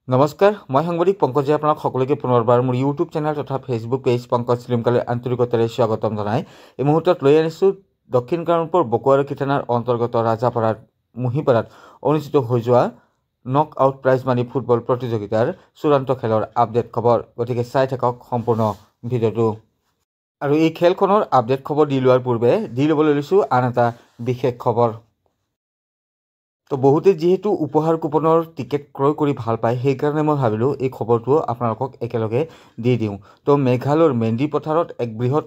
নমস্কাৰ, মই সাংবাদিক পংকজে আপোনাক সকলোকে পুনৰবাৰ মোৰ ইউটিউব চেনেল তথা ফেচবুক পেজ পংকজ শ্ৰীমকালে আন্তৰিকতাৰে স্বাগতম জনাই এই মুহূৰ্তত লৈ আনিছোঁ দক্ষিণ কামৰূপৰ বকুৱাৰখি থানাৰ অন্তৰ্গত ৰাজাপাৰাত মুহিপাৰাত অনুষ্ঠিত হৈ যোৱা নক আউট প্ৰাইজ মানি ফুটবল প্ৰতিযোগিতাৰ চূড়ান্ত খেলৰ আপডেট খবৰ। গতিকে চাই থাকক সম্পূৰ্ণ ভিডিঅ'টো। আৰু এই খেলখনৰ আপডেট খবৰ দি লোৱাৰ পূৰ্বে দি ল'বলৈ লৈছোঁ আন এটা বিশেষ খবৰ। তো বহুতে যেহেতু উপহাৰ কুপনৰ টিকেট ক্ৰয় কৰি ভাল পায়, সেইকাৰণে মই ভাবিলোঁ এই খবৰটো আপোনালোকক একেলগে দি দিওঁ। তো মেঘালয়ৰ মেন্দি পথাৰত এক বৃহৎ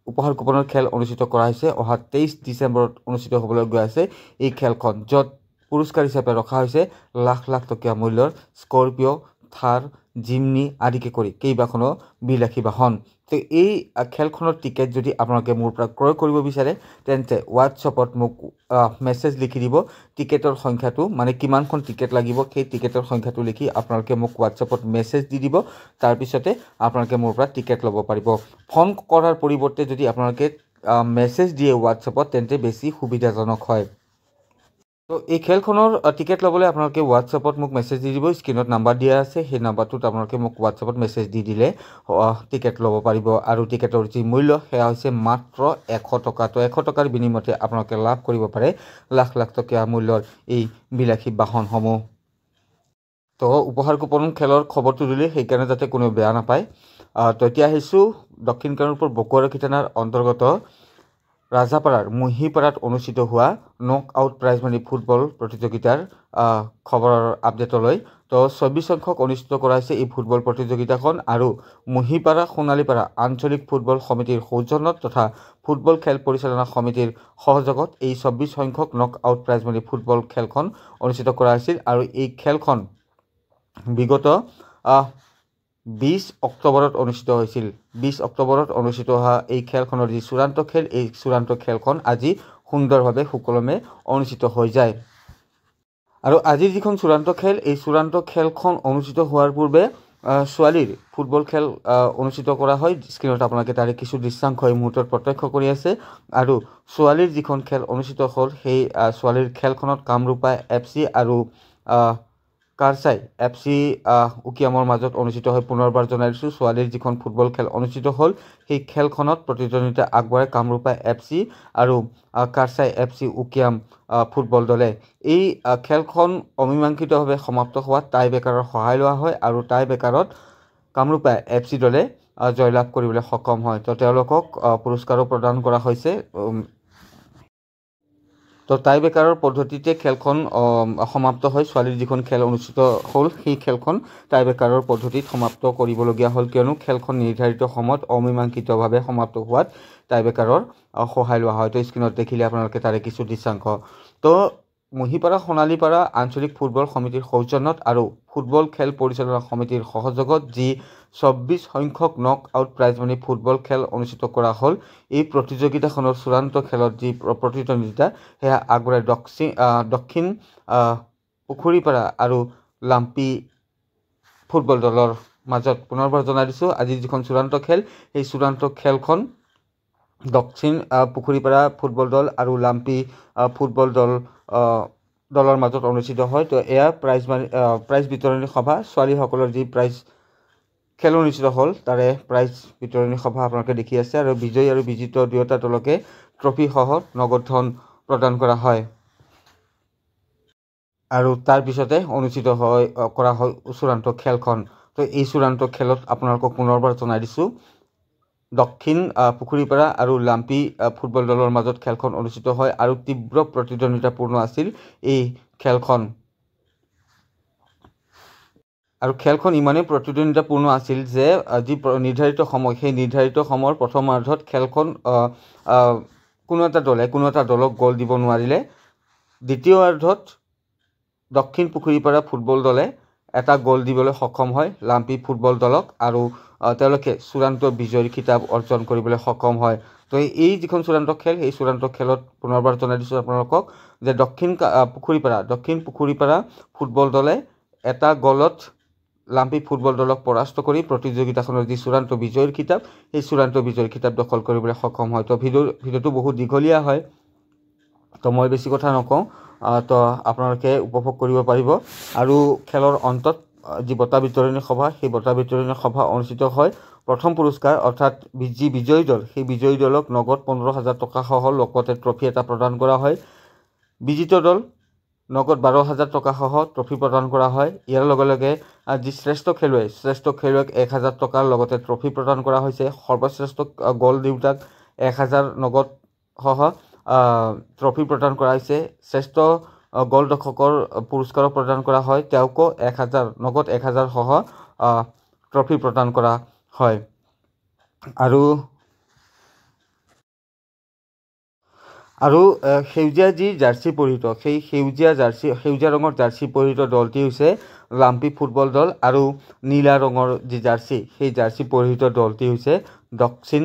উপহাৰ কুপনৰ খেল অনুষ্ঠিত কৰা হৈছে। অহা 23 ডিচেম্বৰত অনুষ্ঠিত হ'বলৈ গৈ আছে এই খেলখন, য'ত পুৰস্কাৰ হিচাপে ৰখা হৈছে লাখ লাখ টকীয়া মূল্যৰ স্কৰপিঅ', থাৰ, জিমনি আদিকে কৰি কেইবাখনো বিলাসী বাহন। তো এই খেলখনৰ টিকেট যদি আপোনালোকে মোৰ পৰা ক্ৰয় কৰিব বিচাৰে তেন্তে হোৱাটছআপত মোক মেছেজ লিখি দিব। টিকেটৰ সংখ্যাটো মানে কিমানখন টিকেট লাগিব সেই টিকেটৰ সংখ্যাটো লিখি আপোনালোকে মোক হোৱাটছআপত মেছেজ দি দিব। তাৰপিছতে আপোনালোকে মোৰ পৰা টিকেট ল'ব পাৰিব। ফোন কৰাৰ পৰিৱৰ্তে যদি আপোনালোকে মেছেজ দিয়ে হোৱাটছআপত তেন্তে বেছি সুবিধাজনক হয়। তো এই খেলখনৰ টিকেট ল'বলৈ আপোনালোকে হোৱাটছআপত মোক মেছেজ দি দিব। স্ক্ৰীণত নাম্বাৰ দিয়া আছে, সেই নাম্বাৰটোত আপোনালোকে মোক হোৱাটছআপত মেছেজ দি দিলে টিকেট ল'ব পাৰিব। আৰু টিকেটৰ যি মূল্য সেয়া হৈছে মাত্ৰ 100 টকা। তো 100 টকাৰ বিনিময়তে আপোনালোকে লাভ কৰিব পাৰে লাখ লাখ টকীয়া মূল্যৰ এই বিলাসী বাহনসমূহ। তো উপহাৰ কুপন খেলৰ খবৰটো দিলে সেইকাৰণে যাতে কোনো বেয়া নাপায়। তো এতিয়া আহিছোঁ দক্ষিণ কামৰূপৰ বকুৱাৰখি থানাৰ অন্তৰ্গত ৰাজাপাৰাৰ মুহিপাৰাত অনুষ্ঠিত হোৱা নক আউট প্ৰাইজ মানি ফুটবল প্ৰতিযোগিতাৰ খবৰৰ আপডেটলৈ। তো 24 সংখ্যক অনুষ্ঠিত কৰা হৈছে এই ফুটবল প্ৰতিযোগিতাখন। আৰু মুহিপাৰা সোণালীপাৰা আঞ্চলিক ফুটবল সমিতিৰ সৌজন্যত তথা ফুটবল খেল পৰিচালনা সমিতিৰ সহযোগত এই 24 সংখ্যক নক আউট প্ৰাইজ মানি ফুটবল খেলখন অনুষ্ঠিত কৰা হৈছিল। আৰু এই খেলখন বিগত 20 অক্টোবৰত অনুষ্ঠিত হৈছিল। 20 অক্টোবৰত অনুষ্ঠিত হোৱা এই খেলখনৰ যি চূড়ান্ত খেল, এই চূড়ান্ত খেলখন আজি সুন্দৰভাৱে সুকলমে অনুষ্ঠিত হৈ যায়। আৰু আজিৰ যিখন চূড়ান্ত খেল, এই চূড়ান্ত খেলখন অনুষ্ঠিত হোৱাৰ পূৰ্বে ছোৱালীৰ ফুটবল খেল অনুষ্ঠিত কৰা হয়। স্ক্ৰীণত আপোনালোকে তাৰে কিছু দৃশ্যাংশ এই মুহূৰ্তত প্ৰত্যক্ষ কৰি আছে। আৰু ছোৱালীৰ যিখন খেল অনুষ্ঠিত হ'ল সেই ছোৱালীৰ খেলখনত কামৰূপা FC আৰু কাৰচাই FC উকিয়ামৰ মাজত অনুষ্ঠিত হৈ পুনৰবাৰ জনাই দিছোঁ ছোৱালীৰ যিখন ফুটবল খেল অনুষ্ঠিত হ'ল সেই খেলখনত প্ৰতিদ্বন্দ্বিতা আগবঢ়ায় কামৰূপা FC আৰু কাৰচাই FC উকিয়াম ফুটবল দলে। এই খেলখন অমীমাংসিতভাৱে সমাপ্ত হোৱাত টাই ব্ৰেকাৰৰ সহায় লোৱা হয় আৰু টাই ব্ৰেকাৰত কামৰূপা FC দলে জয়লাভ কৰিবলৈ সক্ষম হয়। তো তেওঁলোকক পুৰস্কাৰো প্ৰদান কৰা হৈছে। তো টাই ব্ৰেকাৰৰ পদ্ধতিতে খেলখন সমাপ্ত হয়। ছোৱালীৰ যিখন খেল অনুষ্ঠিত হ'ল সেই খেলখন টাই ব্ৰেকাৰৰ পদ্ধতিত সমাপ্ত কৰিবলগীয়া হ'ল, কিয়নো খেলখন নিৰ্ধাৰিত সময়ত অমীমাংসিতভাৱে সমাপ্ত হোৱাত টাই ব্ৰেকাৰৰ সহায় লোৱা হয়। তো স্ক্ৰীণত দেখিলে আপোনালোকে তাৰে কিছু দৃশ্যাংশ। তো মুহিপাৰা সোণালীপাৰা আঞ্চলিক ফুটবল সমিতিৰ সৌজন্যত আৰু ফুটবল খেল পৰিচালনা সমিতিৰ সহযোগত যি 24 সংখ্যক নক আউট প্ৰাইজ মানি ফুটবল খেল অনুষ্ঠিত কৰা হ'ল, এই প্ৰতিযোগিতাখনৰ চূড়ান্ত খেলত যি প্ৰতিদ্বন্দ্বিতা সেয়া আগবঢ়াই দক্ষিণ পুখুৰীপাৰা আৰু লাম্পি ফুটবল দলৰ মাজত। পুনৰবাৰ জনাই দিছোঁ আজিৰ যিখন চূড়ান্ত খেল, সেই চূড়ান্ত খেলখন দক্ষিণ পুখুৰীপাৰা ফুটবল দল আৰু লাম্পি ফুটবল দলৰ মাজত অনুষ্ঠিত হয়। তো এয়া প্ৰাইজ বিতৰণী সভা, ছোৱালীসকলৰ যি প্ৰাইজ খেল অনুষ্ঠিত হ'ল তাৰে প্ৰাইজ বিতৰণী সভা আপোনালোকে দেখি আছে। আৰু বিজয়ী আৰু বিজিত দুয়োটা দলকে ট্ৰফিসহ নগদ ধন প্ৰদান কৰা হয়। আৰু তাৰপিছতে অনুষ্ঠিত কৰা হয় চূড়ান্ত খেলখন। তো এই চূড়ান্ত খেলত আপোনালোকক পুনৰবাৰ জনাই দিছোঁ দক্ষিণ পুখুৰীপাৰা আৰু লাম্পি ফুটবল দলৰ মাজত খেলখন অনুষ্ঠিত হয় আৰু তীব্ৰ প্ৰতিদ্বন্দ্বিতাপূৰ্ণ আছিল এই খেলখন। আৰু খেলখন ইমানেই প্ৰতিদ্বন্দ্বিতাপূৰ্ণ আছিল যে যি নিৰ্ধাৰিত সময়, সেই নিৰ্ধাৰিত সময়ৰ প্ৰথমাৰ্ধত খেলখন কোনো এটা দলক গ'ল দিব নোৱাৰিলে। দ্বিতীয়াৰ্ধত দক্ষিণ পুখুৰীপাৰা ফুটবল দলে এটা গ'ল দিবলৈ সক্ষম হয় লাম্পি ফুটবল দলক, আৰু তেওঁলোকে চূড়ান্ত বিজয়ী খিতাপ অৰ্জন কৰিবলৈ সক্ষম হয়। তো এই যিখন চূড়ান্ত খেল, সেই চূড়ান্ত খেলত পুনৰবাৰ জনাই দিছোঁ আপোনালোকক যে দক্ষিণ পুখুৰীপাৰা ফুটবল দলে এটা গ'লত লাম্পি ফুটবল দলক পৰাস্ত কৰি প্ৰতিযোগিতাখনৰ যি চূড়ান্ত বিজয়ীৰ খিতাপ, সেই চূড়ান্ত বিজয়ীৰ খিতাপ দখল কৰিবলৈ সক্ষম হয়। তো ভিডিঅ'টো বহুত দীঘলীয়া হয়, তো মই বেছি কথা নকওঁ। তো আপোনালোকে উপভোগ কৰিব পাৰিব আৰু খেলৰ অন্তত যি বঁটা বিতৰণী সভা সেই বঁটা বিতৰণী সভা অনুষ্ঠিত হয় প্ৰথম পুৰস্কাৰ অৰ্থাৎ যি বিজয়ী দল সেই বিজয়ী দলক নগদ 15,000 টকা সহ লগতে ট্ৰফি এটা প্ৰদান কৰা হয় বিজিত দল নগদ 12,000 টকা সহ ট্ৰফি প্ৰদান কৰা হয় ইয়াৰ লগে লগে যি শ্ৰেষ্ঠ খেলুৱৈক 1,000 টকাৰ লগতে ট্ৰফি প্ৰদান কৰা হৈছে সৰ্বশ্ৰেষ্ঠ গ'ল দিওঁতাক 1,000 নগদ সহ ট্ৰফি প্ৰদান কৰা হৈছে শ্ৰেষ্ঠ গ'ল ৰক্ষকৰ পুৰস্কাৰ প্ৰদান কৰা হয় তেওঁকো 1,000 নগদ 1,000 সহ ট্ৰফি প্ৰদান কৰা হয় আৰু সেউজীয়া যি জাৰ্চি পৰিহিত সেই সেউজীয়া ৰঙৰ জাৰ্চি পৰিহিত দলটি হৈছে লাম্পি ফুটবল দল আৰু নীলা ৰঙৰ যি জাৰ্চি সেই জাৰ্চি পৰিহিত দলটি হৈছে দক্ষিণ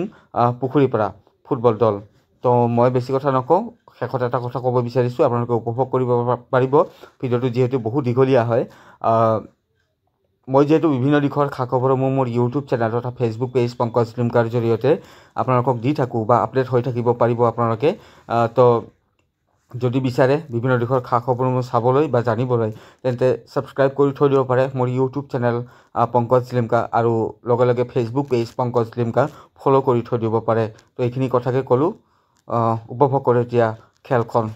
পুখুৰীপাৰা ফুটবল দল তো মই বেছি কথা নকওঁ শেষত এটা কথা ক'ব বিচাৰিছোঁ আপোনালোকে উপভোগ কৰিব পাৰিব ভিডিঅ'টো যিহেতু বহুত দীঘলীয়া হয় মই যেহেতু বিভিন্ন দিশৰ খা খবৰসমূহ মোৰ ইউটিউব চেনেল তথা ফেচবুক পেজ পংকজ লিমকাৰ জৰিয়তে আপোনালোকক দি থাকোঁ বা আপডেট হৈ থাকিব পাৰিব আপোনালোকে তো যদি বিচাৰে বিভিন্ন দিশৰ খা খবৰসমূহ চাবলৈ বা জানিবলৈ তেন্তে ছাবস্ক্ৰাইব কৰি থৈ দিব পাৰে মোৰ ইউটিউব চেনেল পংকজ লিমকা আৰু লগে লগে Facebook page Pankaj Limca follow' কৰি থৈ দিব পাৰে তো এইখিনি কথাকে ক'লোঁ উপভোগ কৰে এতিয়া খেলখন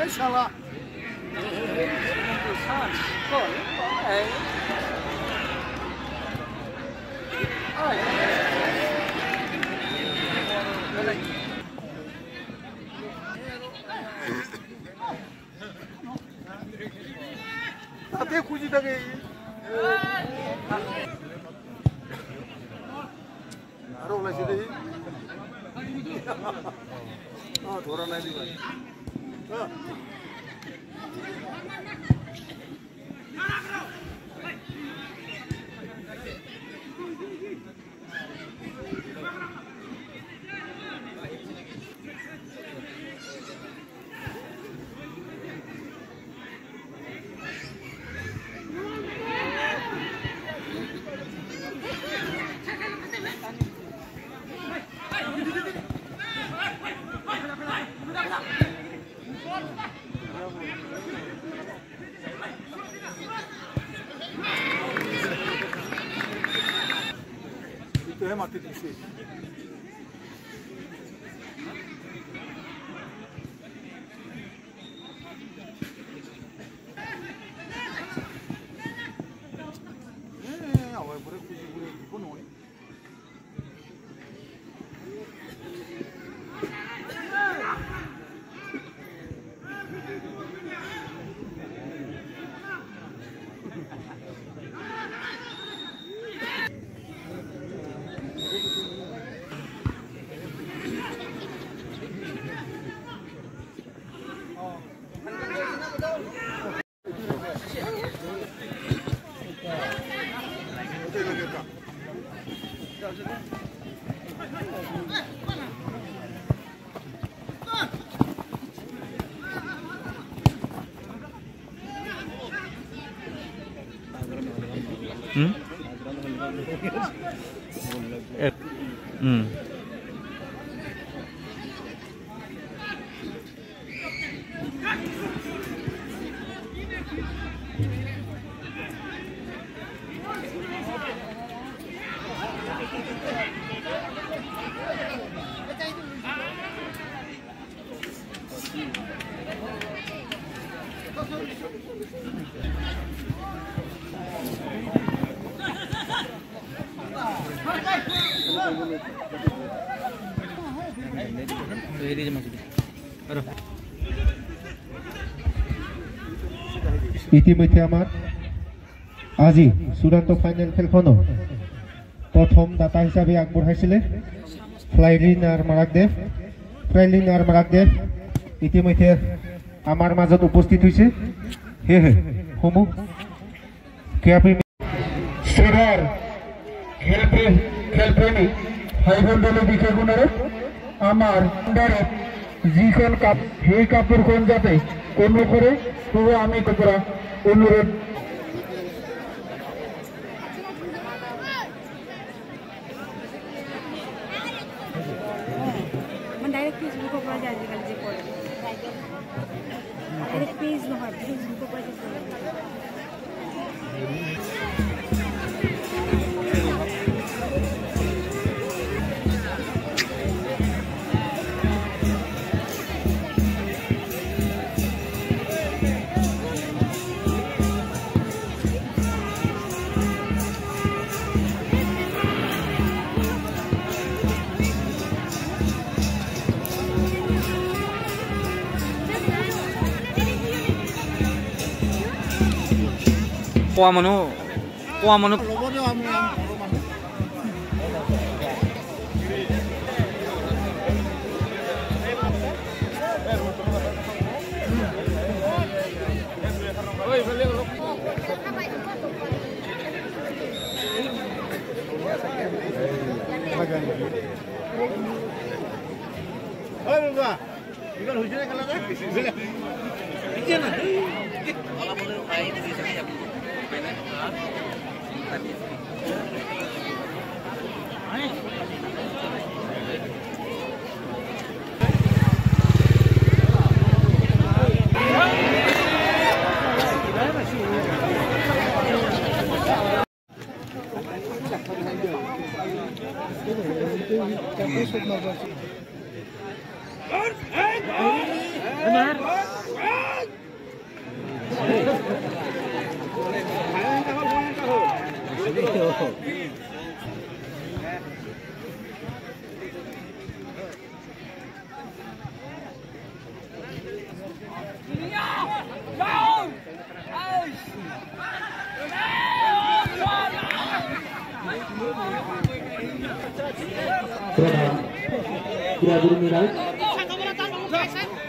Salah. Até cuide da gay. Arola se daí. Ah, thora nahi di bhai. Itu है माती तीसरी awal boleh pun boleh ইতিমধ্যে আমাৰ আজি চূড়ান্ত ফাইনেল খেলখনৰ প্ৰথম দাতা হিচাপে আগবঢ়াইছিলে ফ্লাইলিন আৰু মাৰাকদেৱ ইতিমধ্যে আমাৰ মাজত উপস্থিত হৈছে সেয়েহে সমূহ ক্ৰীড়াপ্ৰেমী শ্ৰীধৰ খেলপ্ৰেমী ভাইভণ্ডলৈ বিশেষ অনুৰোধ আমাৰ যিখন কাপ সেই কাপোৰখন যাতে কোনো কৰে সেয়ে আমি পৰা অনুৰোধ डायरेक्ट फेसबुक पर जाए आजकल जे पड़े डायरेक्ट पेज न है फेसबुक पर जे কোৱা মানুহ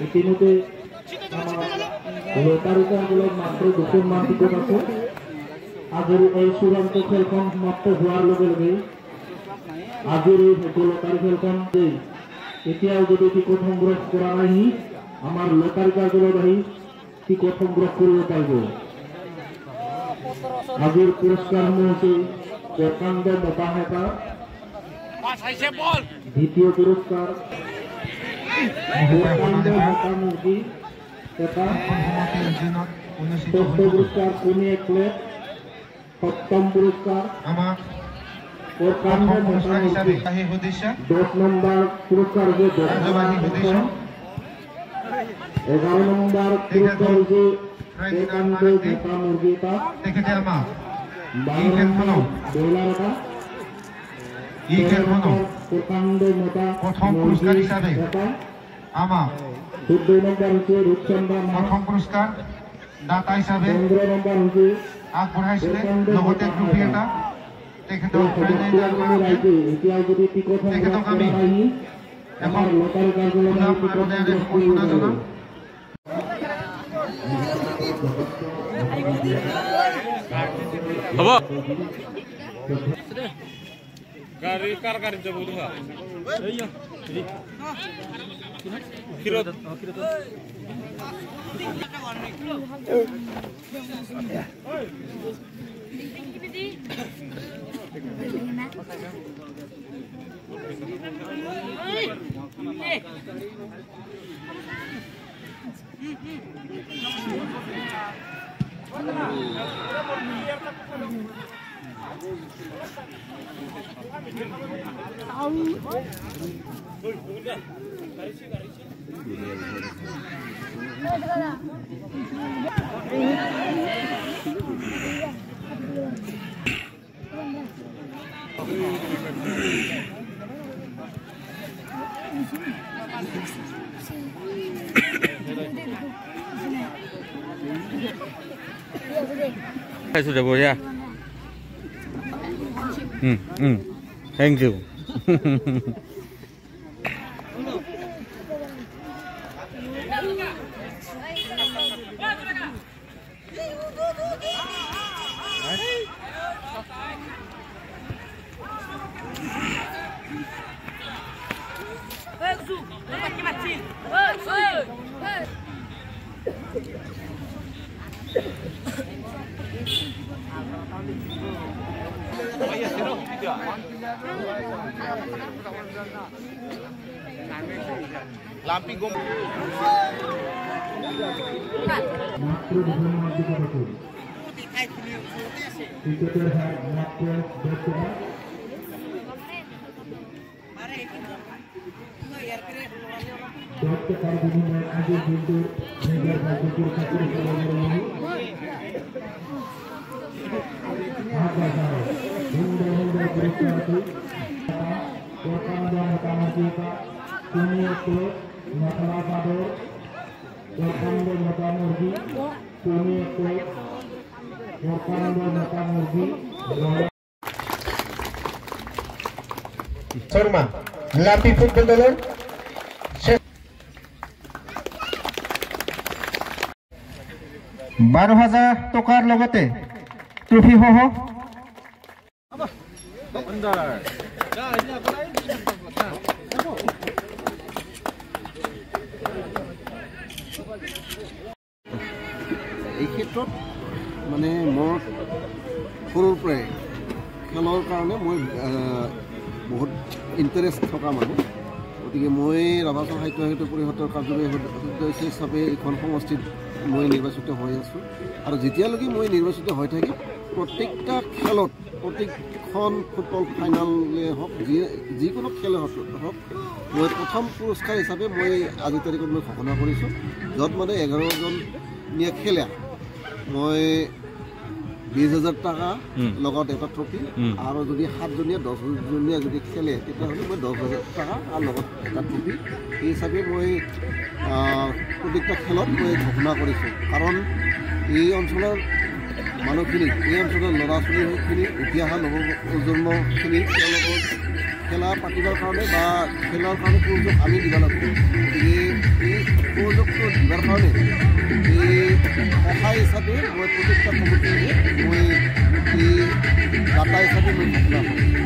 ইতিমধ্যে লতাৰিকাৰবিলাক মাত্ৰ 2 মান টিকট আছে আজিৰ এই চূড়ান্ত খেলখন সমাপ্ত হোৱাৰ লগে লগে আজিৰ এই লতাৰি খেলখন এতিয়াও যদি টিকট সংগ্ৰহ কৰা নাই আমাৰ লতাৰিকাৰবিলাক আহি টিকট সংগ্ৰহ কৰিব পাৰিব আজিৰ পুৰস্কাৰসমূহ হৈছে প্ৰকাণ্ড বঁটা এটা দ্বিতীয় পুরস্কার মুরগি ষষ্ঠ পুরস্কার কোনি এক প্লেট সপ্তম পুরস্কার 10 নম্বর পুরস্কার হচ্ছে 11 নম্বর পুরস্কার হচ্ছে মুরগি এটা 12 নম্বর ডলার প্রথম পুরস্কার হিসাবে আমার 14 নম্বর হচ্ছে রূপচন্দ্র প্রথম পুরস্কার দাতা হিসাবে 15 নম্বর হচ্ছে আগবঢ়াইছিলে লগতে ট্ৰফি এটা তেখেতক তেখেতক আমি এখন লতাৰি কাৰ্যালয় হ'ব गाड़ी कार गाड़ी जब उठा खीरो খাইছোঁ দে বঢ়িয়া থেংক ইউ Lampi gom. মাত্র দুপুর মাঠে বসে ক্রিকেটের হার মাত্র 10 ওভার টাকার বিনিময়ে আগে কিন্তু মেজর রাজনীতির চাকরি করে রয়েছে সুন্দর সুন্দর পুরস্কার মোটামুটি তুমি একটু নকলা চাদর প্রকাণ্ড মোটা মুরগি তুমি একটু প্রকাণ্ড মোটা মুরগি শর্মা লাম্পি ফুটবল দলের 12,000 টকাৰ লগতে ট্ৰফি সহ এই ক্ষেত্ৰত মানে মোৰ সৰুৰ পৰাই খেলৰ কাৰণে মই বহুত ইণ্টাৰেষ্ট থকা মানুহ গতিকে মই ৰাভাচৰ সাহিত্য পৰিষদৰ কাৰ্যবাহী সদস্য হিচাপে এইখন সমষ্টিত মই নিৰ্বাচিত হৈ আছোঁ আৰু যেতিয়ালৈকে মই নিৰ্বাচিত হৈ থাকিম প্ৰত্যেকটা খেলত প্ৰত্যেকখন ফুটবল ফাইনেলে হওক যিকোনো খেলে হওক মই প্ৰথম পুৰস্কাৰ হিচাপে মই আজিৰ তাৰিখত মই ঘোষণা কৰিছোঁ য'ত মানে 11জনীয়া খেলে মই 20,000 টকা লগত এটা ট্ৰফি আৰু যদি 7জনীয়া 10জনীয়া যদি খেলে তেতিয়াহ'লে মই 10,000 টকা আৰু লগত এটা ট্ৰফি এই হিচাপে মই প্ৰত্যেকটা খেলত মই ঘোষণা কৰিছোঁ কাৰণ এই অঞ্চলৰ মানুহখিনি এই অঞ্চলৰ ল'ৰা ছোৱালীখিনি উঠি অহা নৱপ্ৰজন্মখিনি তেওঁলোকৰ খেলা পাতিবৰ কাৰণে বা খেলাৰ কাৰণে সুযোগ আমি দিব লাগিব গতিকে এই সুযোগটো দিবৰ কাৰণে এই সহায় হিচাপে মই প্ৰত্যেকটা কমিটিয়ে মই এই দাতা হিচাপে মই ঘোষণা কৰিছোঁ